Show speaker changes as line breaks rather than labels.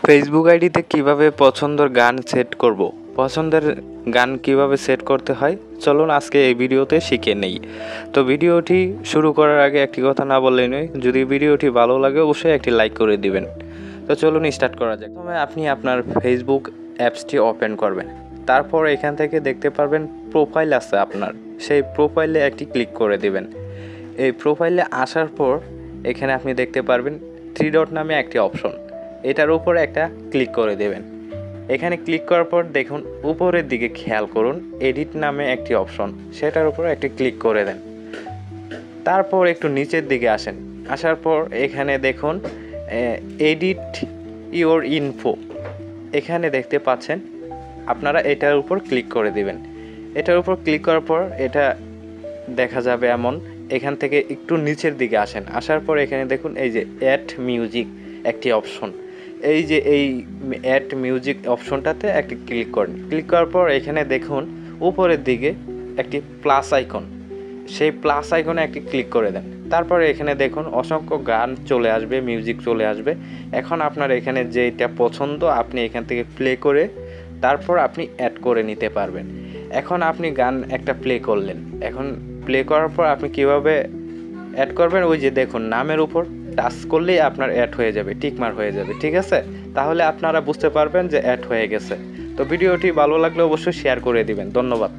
Facebook আইডিতে কিভাবে পছন্দের গান সেট করব। পছন্দের গান কিভাবে সেট করতে হয় চলুন আজকে এই ভিডিওতে শিখে নেই। তো ভিডিওটি শুরু করার আগে একটি কথা না বললেই নয়, যদি ভিডিওটি ভালো লাগে অবশ্যই একটি লাইক করে দিবেন। তো চলুন স্টার্ট করা যাক। প্রথমে আপনি আপনার ফেসবুক অ্যাপসটি ওপেন করবেন, তারপর এখান থেকে দেখতে পারবেন প্রোফাইল আছে আপনার, সেই প্রোফাইলে একটি ক্লিক করে দিবেন। এই প্রোফাইলে আসার পর এখানে আপনি দেখতে পারবেন 3 ডট নামে একটি অপশন, এটার উপরে একটা ক্লিক করে দেবেন। এখানে ক্লিক করার পর দেখুন উপরের দিকে খেয়াল করুন এডিট নামে একটি অপশন, সেটার উপরে একটি ক্লিক করে দেন। তারপর একটু নিচের দিকে আসেন, আসার পর এখানে দেখুন এডিট ইওর ইনফো, এখানে দেখতে পাচ্ছেন আপনারা এটার উপর ক্লিক করে দিবেন। এটার উপর ক্লিক করার পর এটা দেখা যাবে এমন, এখান থেকে একটু নিচের দিকে আসেন, আসার পর এখানে দেখুন এই যে অ্যাড মিউজিক একটি অপশন, এই যে এই অ্যাড মিউজিক অপশনটাতে একটি ক্লিক করেন। ক্লিক করার পর এখানে দেখুন উপরের দিকে একটি প্লাস আইকন, সেই প্লাস আইকনে একটি ক্লিক করে দেন। তারপরে এখানে দেখুন অসংখ্য গান চলে আসবে, মিউজিক চলে আসবে। এখন আপনার এখানে যেটা পছন্দ আপনি এখান থেকে প্লে করে তারপর আপনি অ্যাড করে নিতে পারবেন। এখন আপনি গান একটা প্লে করলেন, এখন প্লে করার পর আপনি কিভাবে অ্যাড করবেন, ওই যে দেখুন নামের উপর টাচ করলেই আপনার অ্যাড হয়ে যাবে, টিকমার হয়ে যাবে, ঠিক আছে? তাহলে আপনারা বুঝতে পারবেন যে অ্যাড হয়ে গেছে। তো ভিডিওটি ভালো লাগলে অবশ্যই শেয়ার করে দিবেন। ধন্যবাদ।